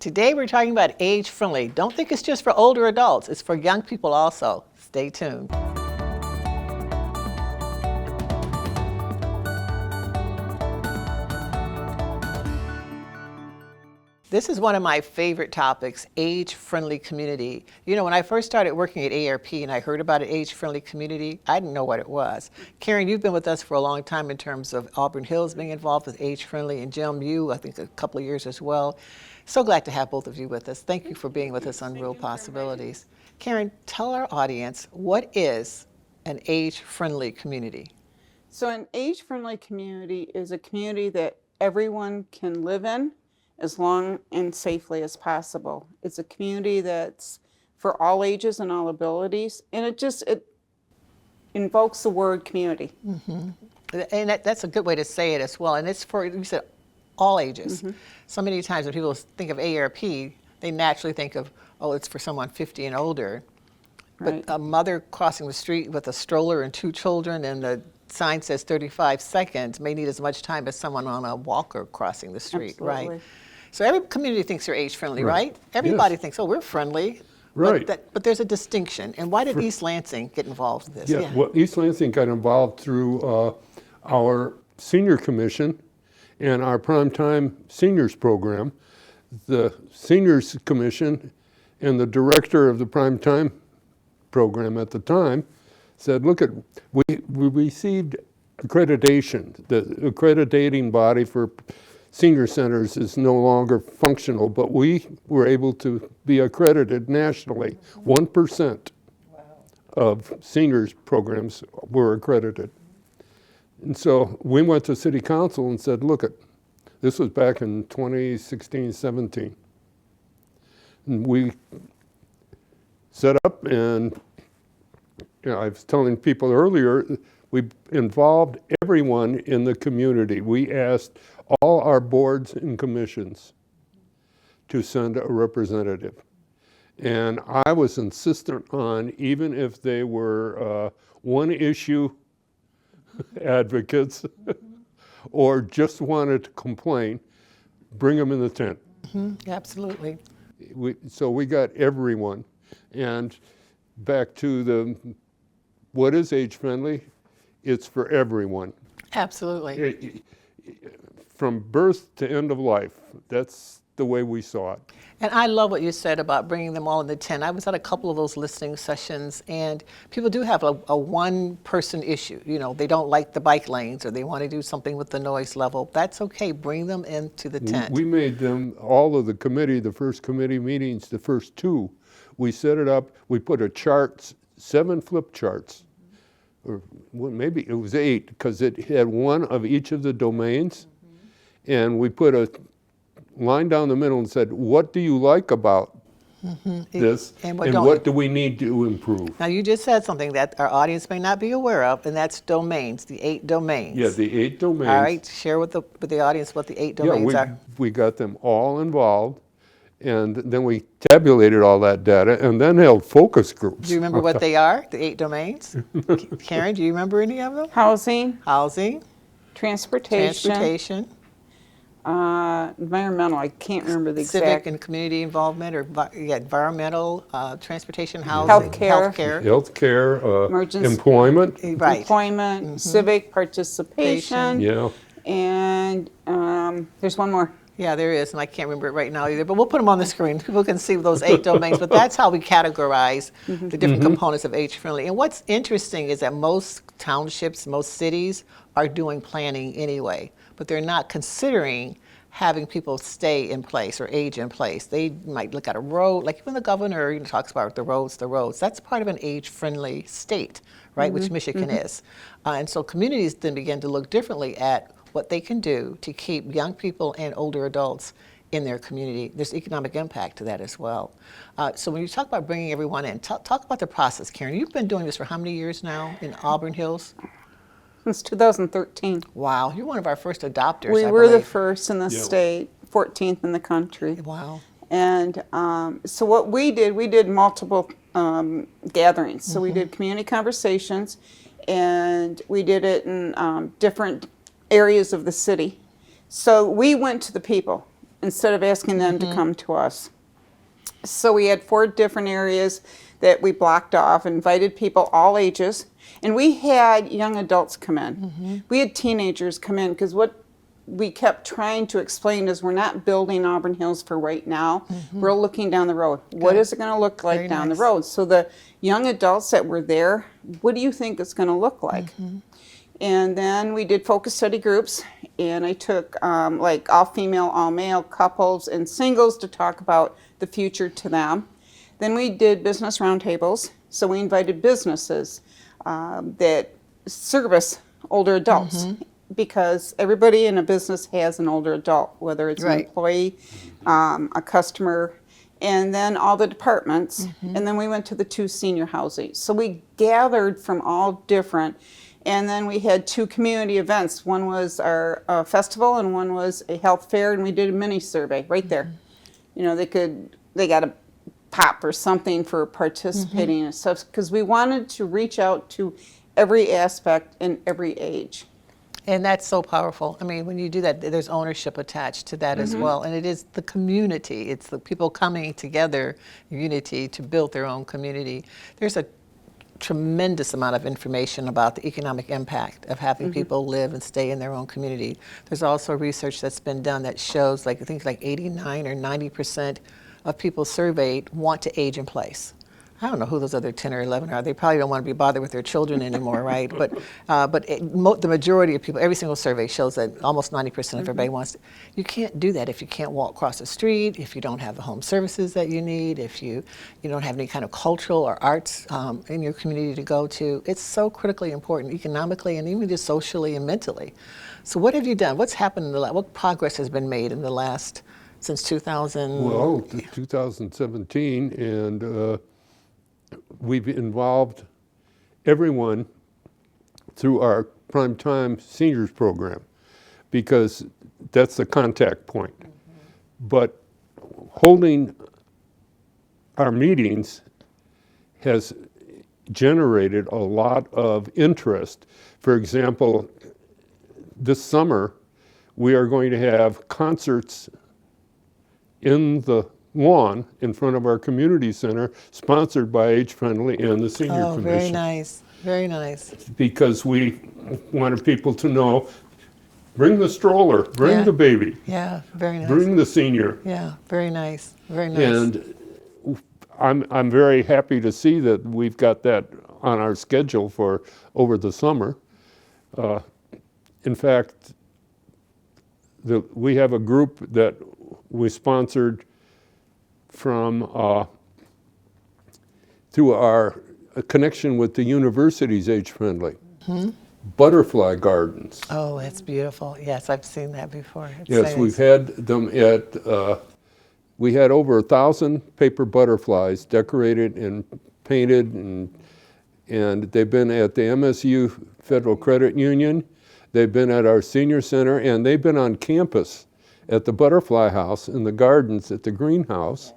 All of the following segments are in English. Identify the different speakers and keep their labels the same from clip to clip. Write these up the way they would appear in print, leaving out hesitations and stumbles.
Speaker 1: Today we're talking about age-friendly. Don't think it's just for older adults, it's for young people also. Stay tuned. This is one of my favorite topics, age-friendly community. You know, when I first started working at AARP and I heard about an age-friendly community, I didn't know what it was. Karen, you've been with us for a long time in terms of Auburn Hills being involved with age-friendly, and Jim, you, I think a couple of years as well. So glad to have both of you with us. Thank you for being with us on Real Possibilities. Karen, tell our audience, what is an age-friendly community?
Speaker 2: So an age-friendly community is a community that everyone can live in as long and safely as possible. It's a community that's for all ages and all abilities, and it invokes the word community.
Speaker 1: Mm-hmm. And that's a good way to say it as well. And it's for, you said, all ages. Mm-hmm. So many times when people think of AARP, they naturally think of, oh, it's for someone 50 and older.
Speaker 2: Right.
Speaker 1: But a mother crossing the street with a stroller and 2 children and the sign says 35 seconds may need as much time as someone on a walker crossing the street,
Speaker 2: Absolutely.
Speaker 1: right? So every community thinks they're age friendly, right? Everybody thinks, oh, we're friendly.
Speaker 3: Right.
Speaker 1: But there's a distinction. And why did East Lansing get involved in this?
Speaker 3: Yeah, well, East Lansing got involved through our senior commission and our primetime seniors program. The seniors commission and the director of the primetime program at the time said, look, we received accreditation. The accrediting body for senior centers is no longer functional, but we were able to be accredited nationally. 1% of seniors programs were accredited. And so we went to city council and said, look, this was back in 2016, 17. And we set up, and I was telling people earlier, we involved everyone in the community. We asked all our boards and commissions to send a representative. And I was insistent on, even if they were one issue advocates or just wanted to complain, bring them in the tent.
Speaker 1: Mm-hmm. Absolutely.
Speaker 3: So we got everyone. And back to what is age friendly? It's for everyone.
Speaker 1: Absolutely.
Speaker 3: From birth to end of life. That's the way we saw it.
Speaker 1: And I love what you said about bringing them all in the tent. I was at a couple of those listening sessions, and people do have a one-person issue. You know, they don't like the bike lanes, or they want to do something with the noise level. That's okay. Bring them into the tent.
Speaker 3: We made them, all of the committee, the first committee meetings, the first 2, we set it up, we put a chart, 7 flip charts, or maybe it was 8, because it had one of each of the domains, and we put a line down the middle and said, what do you like about this, and what do we need to improve?
Speaker 1: Now, you just said something that our audience may not be aware of, and that's domains, the 8 domains.
Speaker 3: Yeah, the 8 domains.
Speaker 1: All right, share with the audience what the 8 domains are.
Speaker 3: We got them all involved, and then we tabulated all that data and then held focus groups.
Speaker 1: Do you remember what they are, the 8 domains? Karen, do you remember any of them?
Speaker 2: Housing,
Speaker 1: Transportation,
Speaker 2: environmental, I can't remember the exact.
Speaker 1: Civic and community involvement, or environmental, transportation, housing,
Speaker 3: healthcare,
Speaker 2: emergency
Speaker 3: employment,
Speaker 1: right.
Speaker 2: Employment, civic participation, and there's one more.
Speaker 1: Yeah, there is, and I can't remember it right now either, but we'll put them on the screen. People can see those 8 domains, but that's how we categorize the different components of age-friendly. And what's interesting is that most townships, most cities are doing planning anyway, but they're not considering having people stay in place or age in place. They might look at a road, like when the governor talks about the roads, that's part of an age-friendly state, right, which Michigan is. And so communities then begin to look differently at what they can do to keep young people and older adults in their community. There's economic impact to that as well. So when you talk about bringing everyone in, talk about the process, Karen. You've been doing this for how many years now in Auburn Hills?
Speaker 2: Since 2013.
Speaker 1: Wow, you're one of our first adopters.
Speaker 2: We were the first in the state, 14th in the country.
Speaker 1: Wow.
Speaker 2: And so what we did multiple gatherings. So we did community conversations, and we did it in different areas of the city. So we went to the people. instead of asking them to come to us. So we had 4 different areas that we blocked off, invited people all ages, and we had young adults come in. We had teenagers come in, because what we kept trying to explain is we're not building Auburn Hills for right now. We're looking down the road. What is it going to look like down the road? So the young adults that were there, what do you think it's going to look like? And then we did focus study groups, and I took like all female, all male couples and singles to talk about the future to them. Then we did business roundtables. So we invited businesses that service older adults, because everybody in a business has an older adult, whether it's an employee, a customer, and then all the departments. And then we went to the 2 senior housing. So we gathered from all different. And then we had 2 community events. One was our festival, and one was a health fair, and we did a mini survey right there. You know, they got a pop or something for participating and stuff, because we wanted to reach out to every aspect and every age.
Speaker 1: And that's so powerful. I mean, when you do that, there's ownership attached to that as well. And it is the community. It's the people coming together, unity, to build their own community. There's a tremendous amount of information about the economic impact of having people live and stay in their own community. There's also research that's been done that shows, like, I think like 89 or 90% of people surveyed want to age in place. I don't know who those other 10 or 11 are. They probably don't want to be bothered with their children anymore, right? But the majority of people, every single survey shows that almost 90% of everybody wants to. You can't do that if you can't walk across the street, if you don't have the home services that you need, if you don't have any kind of cultural or arts in your community to go to. It's so critically important economically and even just socially and mentally. So what have you done? What's happened in what progress has been made in the last, since 2000?
Speaker 3: Well, 2017, and we've involved everyone through our Primetime Seniors program, because that's the contact point. But holding our meetings has generated a lot of interest. For example, this summer, we are going to have concerts in the lawn in front of our community center, sponsored by Age Friendly and the Senior Commission.
Speaker 1: Very nice, very nice.
Speaker 3: Because we wanted people to know, bring the stroller, bring the baby.
Speaker 1: Yeah, very nice.
Speaker 3: Bring the senior.
Speaker 1: Yeah, very nice, very nice.
Speaker 3: And I'm very happy to see that we've got that on our schedule for over the summer. In fact, we have a group that we sponsored from through our connection with the university's Age Friendly. Butterfly gardens.
Speaker 1: Oh, that's beautiful. Yes, I've seen that before. It's
Speaker 3: Yes,
Speaker 1: nice.
Speaker 3: we've had them at, we had over 1,000 paper butterflies decorated and painted, and they've been at the MSU Federal Credit Union, they've been at our senior center, and they've been on campus at the Butterfly House in the gardens at the greenhouse.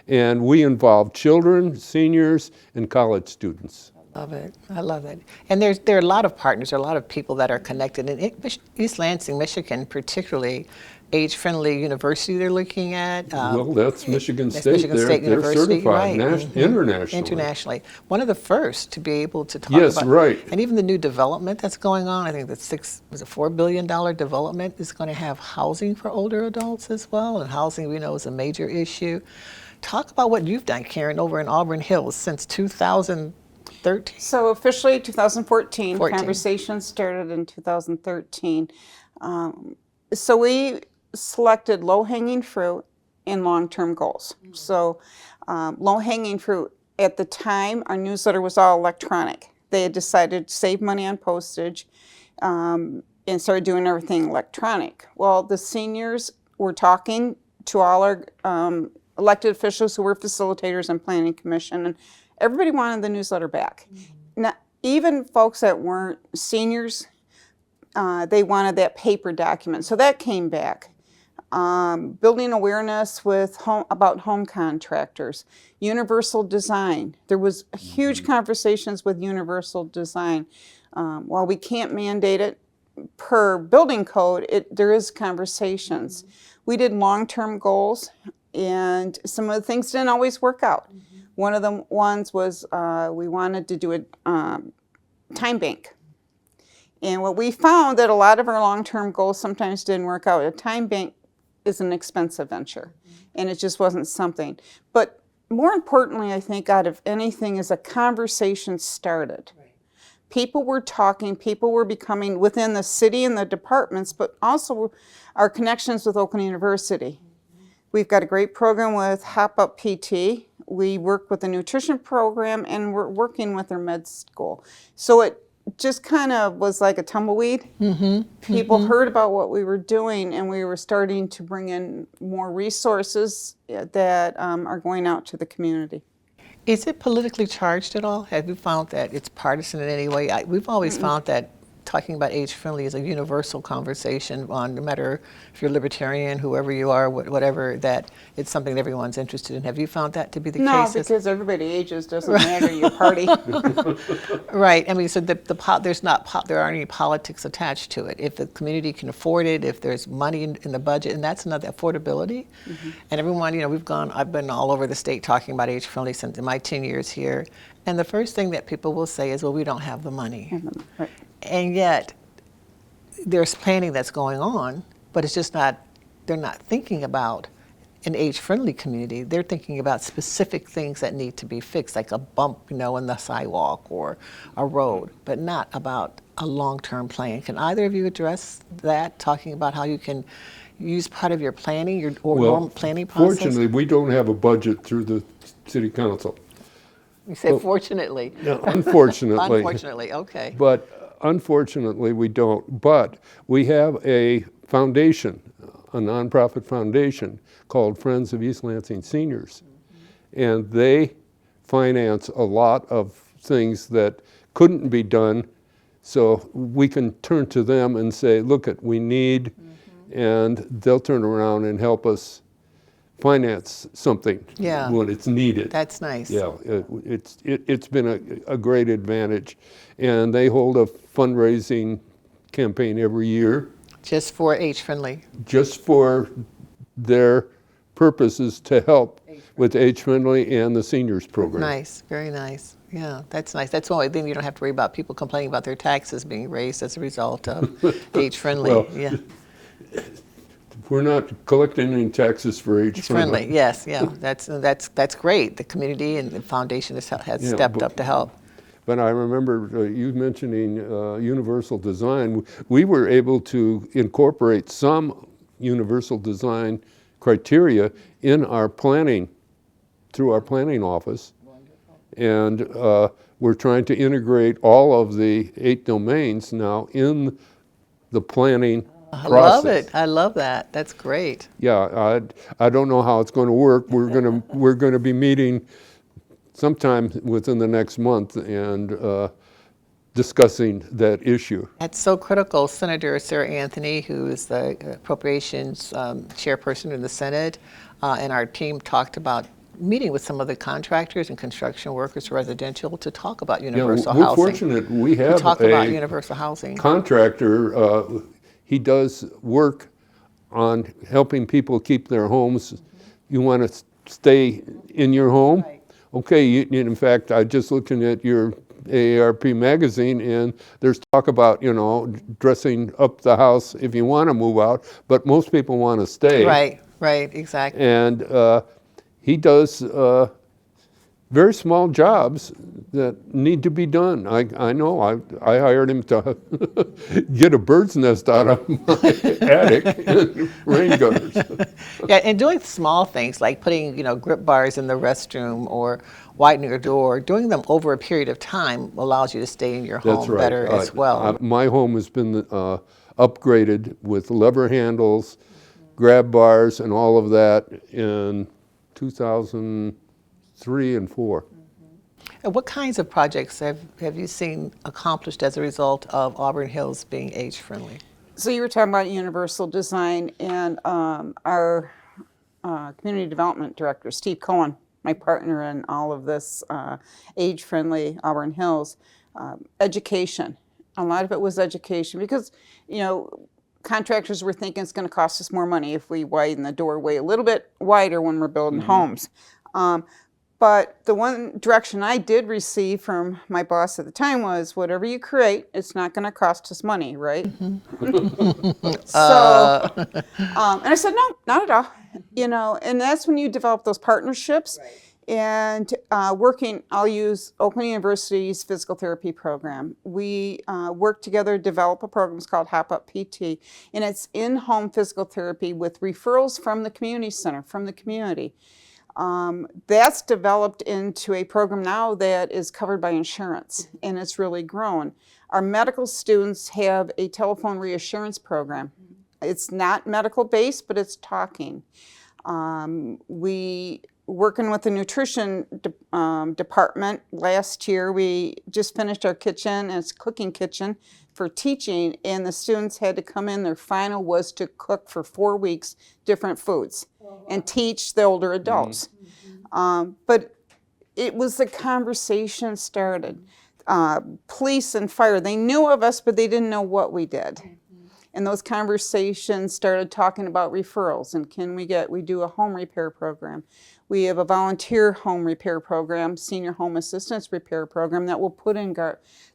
Speaker 3: And we involve children, seniors, and college students.
Speaker 1: Love it. I love it. And there are a lot of partners, there are a lot of people that are connected. In East Lansing, Michigan, particularly, Age Friendly University they're looking at.
Speaker 3: Well, that's Michigan
Speaker 1: That's
Speaker 3: State.
Speaker 1: Michigan State
Speaker 3: They're
Speaker 1: University,
Speaker 3: certified
Speaker 1: right.
Speaker 3: internationally.
Speaker 1: Internationally. One of the first to be able to talk
Speaker 3: Yes,
Speaker 1: about.
Speaker 3: right.
Speaker 1: And even the new development that's going on, I think the $4 billion development is going to have housing for older adults as well. And housing, we know, is a major issue. Talk about what you've done, Karen, over in Auburn Hills since 2013.
Speaker 2: So officially 2014,
Speaker 1: 14.
Speaker 2: conversations started in 2013. So we selected low-hanging fruit and long-term goals. So low-hanging fruit, at the time, our newsletter was all electronic. They had decided to save money on postage and started doing everything electronic. Well, the seniors were talking to all our elected officials who were facilitators and planning commission, and everybody wanted the newsletter back. Now, even folks that weren't seniors, they wanted that paper document. So that came back. Building awareness with about home contractors, universal design. There was huge conversations with universal design. While we can't mandate it per building code, there is conversations. we did long-term goals, and some of the things didn't always work out. One of the ones was we wanted to do a time bank. And what we found that a lot of our long-term goals sometimes didn't work out. A time bank is an expensive venture, and it just wasn't something. But more importantly, I think out of anything is a conversation started. People were talking, people were becoming within the city and the departments, but also our connections with Oakland University. We've got a great program with Hop Up PT. We work with the nutrition program, and we're working with their med school. So it just kind of was like a tumbleweed. People heard about what we were doing, and we were starting to bring in more resources that are going out to the community.
Speaker 1: Is it politically charged at all? Have you found that it's partisan in any way? We've always found that talking about age-friendly is a universal conversation on no matter if you're libertarian, whoever you are, whatever, that it's something that everyone's interested in. Have you found that to be the
Speaker 2: No,
Speaker 1: case?
Speaker 2: because everybody ages, doesn't matter your party.
Speaker 1: Right. I mean, so there aren't any politics attached to it. If the community can afford it, if there's money in the budget, and that's another affordability. And everyone, I've been all over the state talking about age-friendly since in my 10 years here. And the first thing that people will say is, well, we don't have the money.
Speaker 2: Right.
Speaker 1: And yet, there's planning that's going on, but it's just they're not thinking about an age-friendly community. They're thinking about specific things that need to be fixed, like a bump, in the sidewalk or a road, but not about a long-term plan. Can either of you address that, talking about how you can use part of your planning, normal planning process?
Speaker 3: Fortunately, we don't have a budget through the city council.
Speaker 1: You said fortunately.
Speaker 3: No, unfortunately.
Speaker 1: Unfortunately, okay.
Speaker 3: But unfortunately, we don't. But we have a foundation, a nonprofit foundation called Friends of East Lansing Seniors. And they finance a lot of things that couldn't be done. So we can turn to them and say, look, we need, and they'll turn around and help us finance something when it's needed.
Speaker 1: That's nice.
Speaker 3: Yeah, it's been a great advantage. And they hold a fundraising campaign every year.
Speaker 1: Just for age-friendly.
Speaker 3: Just for their purposes to help with age-friendly and the seniors program.
Speaker 1: Nice, very nice. Yeah, that's nice. That's why then you don't have to worry about people complaining about their taxes being raised as a result of age-friendly.
Speaker 3: Well,
Speaker 1: yeah.
Speaker 3: We're not collecting any taxes for age-friendly.
Speaker 1: Friendly, yes, yeah. That's great. The community and the foundation has stepped up to help.
Speaker 3: But I remember you mentioning universal design. We were able to incorporate some universal design criteria in our planning, through our planning office. And we're trying to integrate all of the 8 domains now in the planning process.
Speaker 1: I love it. I love that. That's great.
Speaker 3: Yeah, I don't know how it's going to work. We're going to be meeting sometime within the next month and discussing that issue.
Speaker 1: That's so critical. Senator Sarah Anthony, who is the appropriations chairperson in the Senate, and our team talked about meeting with some of the contractors and construction workers residential to talk about universal
Speaker 3: we're
Speaker 1: housing.
Speaker 3: Fortunate we have
Speaker 1: talk about universal housing.
Speaker 3: Contractor. He does work on helping people keep their homes. You want to stay in your home?
Speaker 1: Right.
Speaker 3: Okay, in fact, I just looking at your AARP magazine, and there's talk about, dressing up the house if you want to move out, but most people want to stay.
Speaker 1: Right, exactly.
Speaker 3: And he does very small jobs that need to be done. I know, I hired him to get a bird's nest out of my attic and rain gutters.
Speaker 1: Yeah, and doing small things like putting, grip bars in the restroom or widening a door, doing them over a period of time allows you to stay in your home better as well.
Speaker 3: My home has been upgraded with lever handles, grab bars, and all of that in 2003 and 4.
Speaker 1: And what kinds of projects have you seen accomplished as a result of Auburn Hills being age-friendly?
Speaker 2: So you were talking about universal design, and our community development director, Steve Cohen, my partner in all of this age-friendly Auburn Hills, education. A lot of it was education because, contractors were thinking it's going to cost us more money if we widen the doorway a little bit wider when we're building homes. But the one direction I did receive from my boss at the time was, whatever you create, it's not going to cost us money, right? So, and I said, no, not at all. You know, and that's when you develop those partnerships. And working, I'll use Oakland University's physical therapy program. We work together to develop a program. It's called Hop Up PT. And it's in-home physical therapy with referrals from the community center, from the community. That's developed into a program now that is covered by insurance, and it's really grown. Our medical students have a telephone reassurance program. It's not medical based, but it's talking. We working with the nutrition department last year. We just finished our kitchen, and it's a cooking kitchen for teaching, and the students had to come in. Their final was to cook for 4 weeks different foods and teach the older adults. But it was the conversation started. Police and fire, they knew of us, but they didn't know what we did. And those conversations started talking about referrals and we do a home repair program. We have a volunteer home repair program, senior home assistance repair program that will put in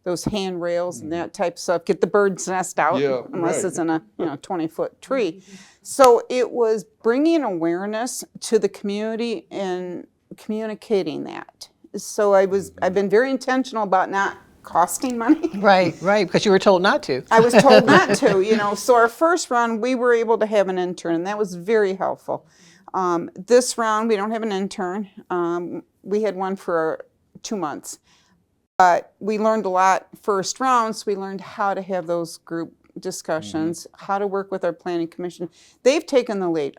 Speaker 2: those handrails and that type of stuff, get the bird's nest out, unless it's in a 20-foot tree. So it was bringing awareness to the community and communicating that. So I've been very intentional about not costing money.
Speaker 1: Right, because you were told not to.
Speaker 2: I was told not to, So our first round, we were able to have an intern, and that was very helpful. This round, we don't have an intern. We had one for 2 months. But we learned a lot first rounds. We learned how to have those group discussions, how to work with our planning commission. They've taken the lead.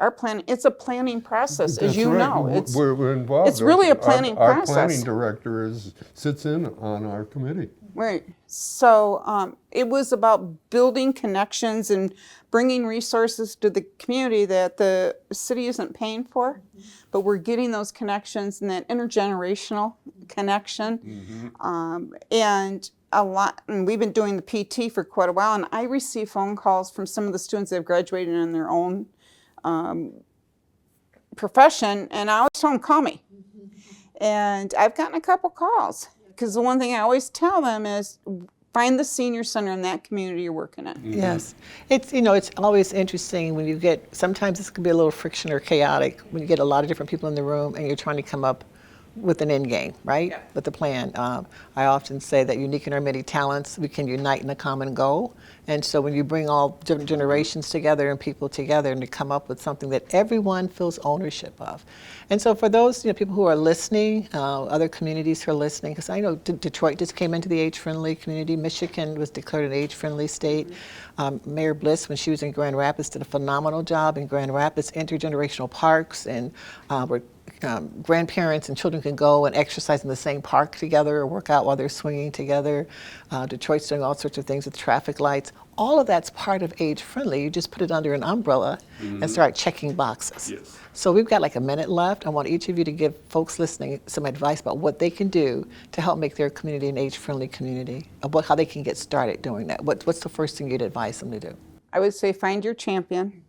Speaker 2: It's a planning process, as you know.
Speaker 3: We're involved.
Speaker 2: It's really a planning process.
Speaker 3: Our planning director sits in on our committee.
Speaker 2: Right. So it was about building connections and bringing resources to the community that the city isn't paying for, but we're getting those connections and that intergenerational connection. And we've been doing the PT for quite a while, and I receive phone calls from some of the students that have graduated in their own profession, and I always tell them, call me. And I've gotten a couple calls, because the one thing I always tell them is, find the senior center in that community you're working in.
Speaker 1: Yes. It's always interesting when you sometimes this can be a little friction or chaotic when you get a lot of different people in the room and you're trying to come up with an end game, right? Yeah. With the plan. I often say that unique in our many talents, we can unite in a common goal. And so when you bring all different generations together and people together and to come up with something that everyone feels ownership of. And so for those people who are listening, other communities who are listening, because I know Detroit just came into the age-friendly community. Michigan was declared an age-friendly state. Mayor Bliss, when she was in Grand Rapids, did a phenomenal job in Grand Rapids, intergenerational parks, and where grandparents and children can go and exercise in the same park together or work out while they're swinging together. Detroit's doing all sorts of things with traffic lights. All of that's part of age-friendly. You just put it under an umbrella and start checking boxes.
Speaker 3: Yes.
Speaker 1: So we've got like a minute left. I want each of you to give folks listening some advice about what they can do to help make their community an age-friendly community, how they can get started doing that. What's the first thing you'd advise them to do?
Speaker 2: I would say find your champion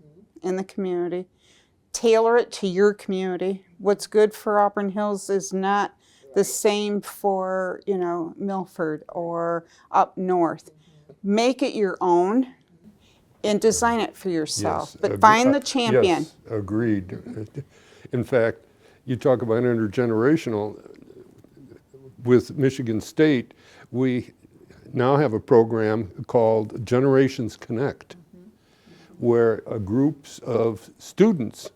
Speaker 2: in the community. Tailor it to your community. What's good for Auburn Hills is not the same for, Milford or up north. Make it your own and design it for yourself.
Speaker 3: Yes,
Speaker 2: but find the champion.
Speaker 3: Yes, agreed. In fact, you talk about intergenerational. With Michigan State, we now have a program called Generations Connect, where groups of students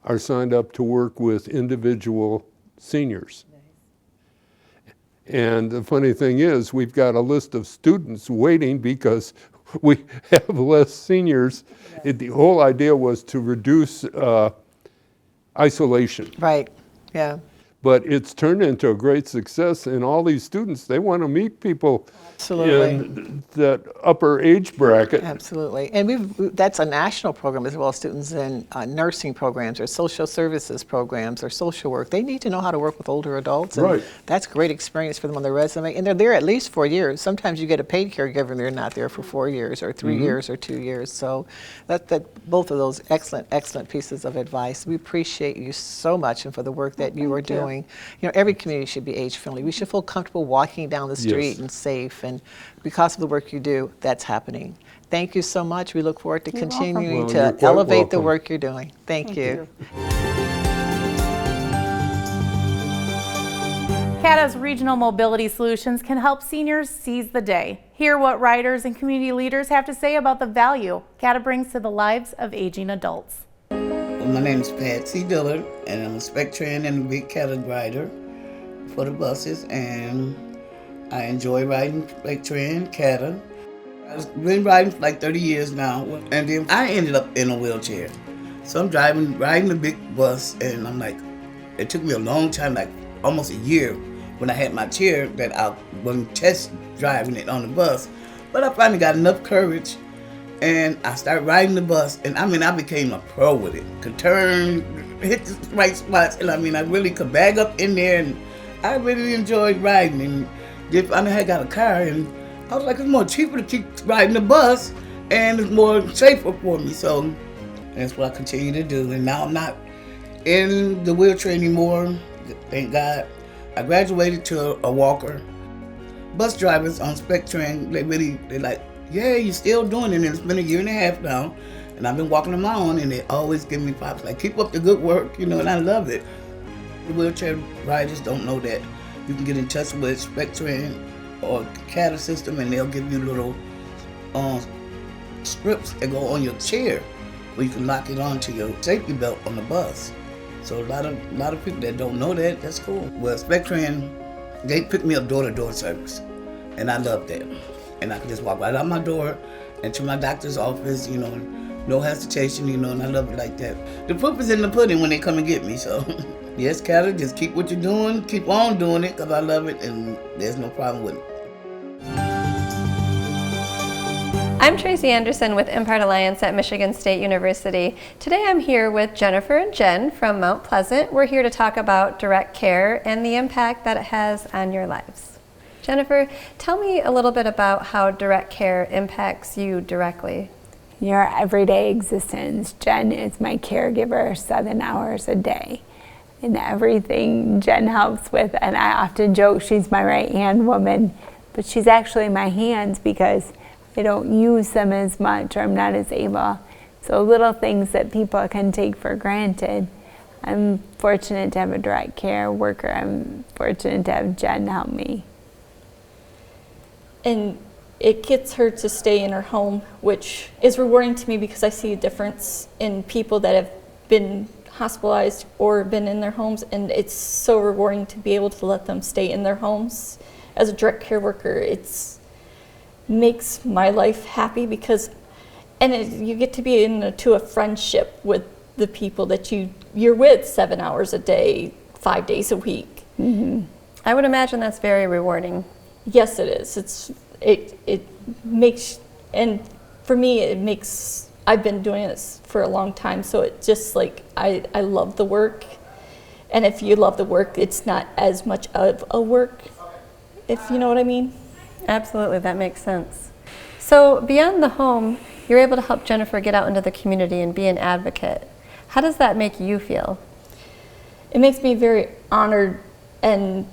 Speaker 3: are signed up to work with individual seniors. And the funny thing is, we've got a list of students waiting because we have less seniors. The whole idea was to reduce isolation.
Speaker 1: Right, yeah.
Speaker 3: but it's turned into a great success, and all these students, they want to meet people
Speaker 1: Absolutely.
Speaker 3: in that upper age bracket.
Speaker 1: Absolutely. And that's a national program as well. Students in nursing programs or social services programs or social work, they need to know how to work with older adults. And
Speaker 3: Right.
Speaker 1: that's great experience for them on their resume. And they're there at least 4 years. Sometimes you get a paid caregiver and they're not there for 4 years or 3 years or 2 years. So that both of those excellent pieces of advice. We appreciate you so much and for the work that you are doing. You know, every community should be age friendly. We should feel comfortable walking down the street
Speaker 3: Yes.
Speaker 1: and safe. And because of the work you do, that's happening. Thank you so much. We look forward to continuing
Speaker 3: Well,
Speaker 1: to
Speaker 3: you're quite
Speaker 1: elevate the
Speaker 3: welcome.
Speaker 1: work you're doing. Thank you.
Speaker 4: CATA's regional mobility solutions can help seniors seize the day. Hear what riders and community leaders have to say about the value CATA brings to the lives of aging adults.
Speaker 5: Well, my name is Patsy Dillard, and I'm a Spectran and a big CATA rider for the buses, and I enjoy riding Spectran, CATA. I've been riding for like 30 years now, and then I ended up in a wheelchair. So I'm riding the big bus, and I'm like, it took me a long time, like almost a year, when I had my chair that I wasn't test driving it on the bus. But I finally got enough courage, and I started riding the bus, and I became a pro with it. Could turn, hit the right spots, and I really could bag up in there, and I really enjoyed riding. And then I had got a car, and I was like, it's more cheaper to keep riding the bus, and it's more safer for me. So that's what I continue to do. And now I'm not in the wheelchair anymore, thank God. I graduated to a walker. Bus drivers on Spectran, they're like, yeah, you're still doing it. And it's been a year and a half now, and I've been walking on my own, and they always give me props, like, keep up the good work, and I love it. The wheelchair riders don't know that you can get in touch with Spectran or CATA system, and they'll give you little strips that go on your chair where you can lock it onto your safety belt on the bus. So a lot of people that don't know that, that's cool. Well, Spectran, they pick me up door-to-door service, and I love that. And I can just walk right out my door and to my doctor's office, no hesitation, and I love it like that. The proof is in the pudding when they come and get me, so. Yes, CATA, just keep what you're doing, keep on doing it, because I love it, and there's no problem with it.
Speaker 6: I'm Tracy Anderson with Impart Alliance at Michigan State University. Today I'm here with Jennifer and Jen from Mount Pleasant. We're here to talk about direct care and the impact that it has on your lives. Jennifer, tell me a little bit about how direct care impacts you directly.
Speaker 7: Your everyday existence. Jen is my caregiver 7 hours a day. And everything Jen helps with, and I often joke she's my right-hand woman, but she's actually my hands because I don't use them as much or I'm not as able. So little things that people can take for granted. I'm fortunate to have a direct care worker. I'm fortunate to have Jen help me.
Speaker 8: And it gets her to stay in her home, which is rewarding to me because I see a difference in people that have been hospitalized or been in their homes, and it's so rewarding to be able to let them stay in their homes. As a direct care worker, it's makes my life happy because, you get to be into a friendship with the people that you're with 7 hours a day, 5 days a week.
Speaker 6: Mm-hmm. I would imagine that's very rewarding.
Speaker 8: Yes, it is. It makes, and for me, it makes. I've been doing this for a long time, so it just like I love the work, and if you love the work, it's not as much of a work, if you know what I mean.
Speaker 6: Absolutely, that makes sense. So beyond the home, you're able to help Jennifer get out into the community and be an advocate. How does that make you feel?
Speaker 8: It makes me very honored and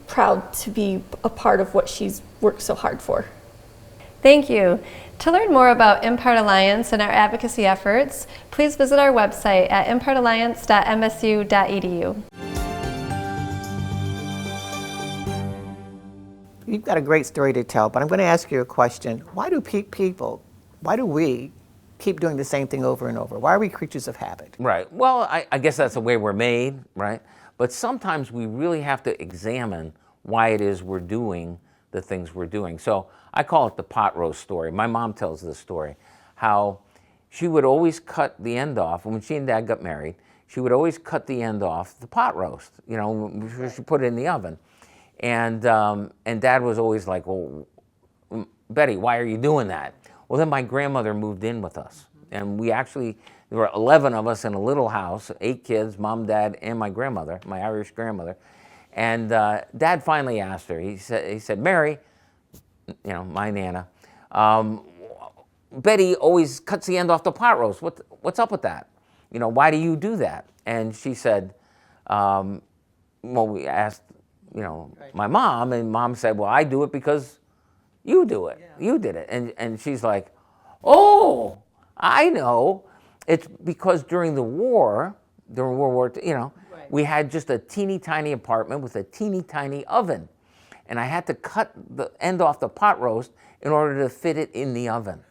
Speaker 8: proud to be a part of what she's worked so hard for.
Speaker 6: Thank you. To learn more about Impart Alliance and our advocacy efforts, please visit our website at impartalliance.msu.edu.
Speaker 1: You've got a great story to tell, but I'm going to ask you a question. Why do we keep doing the same thing over and over? Why are we creatures of habit?
Speaker 9: Right. Well, I guess that's the way we're made, right? But sometimes we really have to examine why it is we're doing the things we're doing. So I call it the pot roast story. My mom tells this story, how she would always cut the end off. When she and Dad got married, she would always cut the end off the pot roast, you know, before she put it in the oven. And Dad was always like, well, Betty, why are you doing that? Well, then my grandmother moved in with us. And we actually, there were 11 of us in a little house, 8 kids, Mom, Dad, and my grandmother, my Irish grandmother. And Dad finally asked her, he said, Mary, you know, my Nana, Betty always cuts the end off the pot roast. What's up with that? You know, why do you do that? And she said, well, we asked, you know, my mom, and Mom said, well, I do it because you do it. Yeah. You did it. And she's like, oh, I know. It's because during World War II, you know, we had just a teeny tiny apartment with a teeny tiny oven. And I had to cut the end off the pot roast in order to fit it in the oven.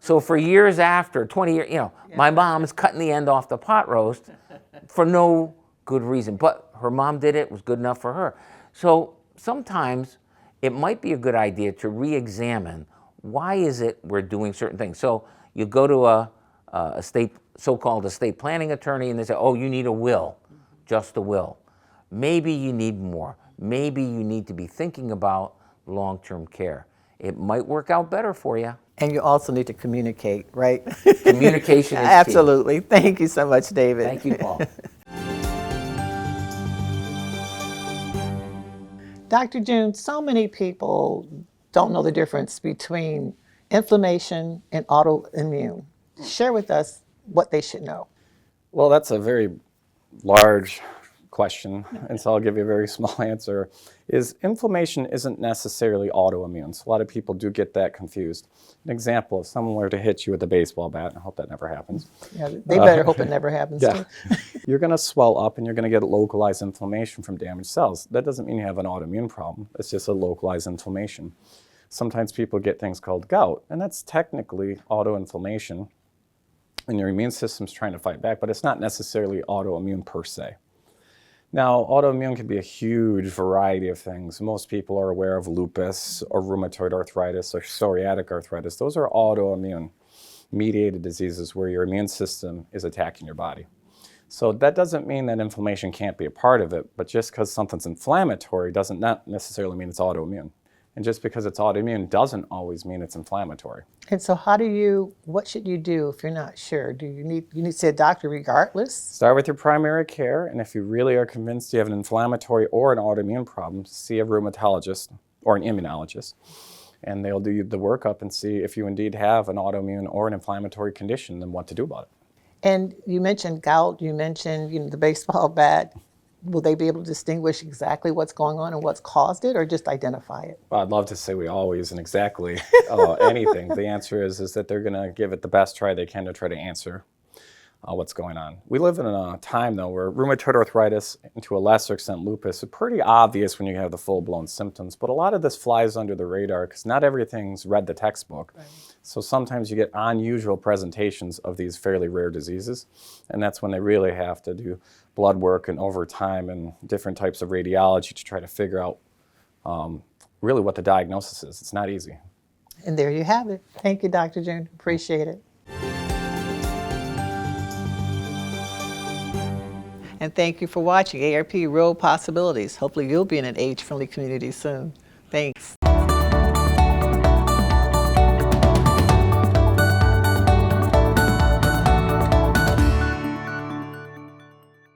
Speaker 9: So for years after, 20 years, you know, my mom's cutting the end off the pot roast for no good reason. But her mom did it, it was good enough for her. So sometimes it might be a good idea to re-examine why is it we're doing certain things. So you go to a so-called estate planning attorney and they say, oh, you need a will, just a will. Maybe you need more. Maybe you need to be thinking about long-term care. It might work out better for you.
Speaker 1: And you also need to communicate, right?
Speaker 9: Communication is key.
Speaker 1: Absolutely. Thank you so much, David.
Speaker 9: Thank you, Paul.
Speaker 1: Dr. June, so many people don't know the difference between inflammation and autoimmune. Share with us what they should know.
Speaker 10: Well, that's a very large question, and so I'll give you a very small answer. Inflammation isn't necessarily autoimmune, so a lot of people do get that confused. An example, if someone were to hit you with a baseball bat, and I hope that never happens.
Speaker 1: Yeah, they better hope it never happens.
Speaker 10: Yeah. You're going to swell up and you're going to get localized inflammation from damaged cells. That doesn't mean you have an autoimmune problem. It's just a localized inflammation. Sometimes people get things called gout, and that's technically autoinflammation, and your immune system's trying to fight back, but it's not necessarily autoimmune per se. Now, autoimmune can be a huge variety of things. Most people are aware of lupus or rheumatoid arthritis or psoriatic arthritis. Those are autoimmune mediated diseases where your immune system is attacking your body. So that doesn't mean that inflammation can't be a part of it, but just because something's inflammatory doesn't not necessarily mean it's autoimmune. And just because it's autoimmune doesn't always mean it's inflammatory.
Speaker 1: And so what should you do if you're not sure? Do you need to see a doctor regardless?
Speaker 10: Start with your primary care, and if you really are convinced you have an inflammatory or an autoimmune problem, see a rheumatologist or an immunologist. And they'll do the workup and see if you indeed have an autoimmune or an inflammatory condition and what to do about it.
Speaker 1: And you mentioned gout, you mentioned the baseball bat. Will they be able to distinguish exactly what's going on and what's caused it, or just identify it?
Speaker 10: Well, I'd love to say we always and exactly anything. The answer is that they're going to give it the best try they can to try to answer what's going on. We live in a time, though, where rheumatoid arthritis, and to a lesser extent lupus, are pretty obvious when you have the full-blown symptoms. But a lot of this flies under the radar because not everything's read the textbook. Right. So sometimes you get unusual presentations of these fairly rare diseases, and that's when they really have to do blood work and over time and different types of radiology to try to figure out really what the diagnosis is. It's not easy.
Speaker 1: And there you have it. Thank you, Dr. June. Appreciate it. And thank you for watching AARP Real Possibilities. Hopefully you'll be in an age-friendly community soon. Thanks.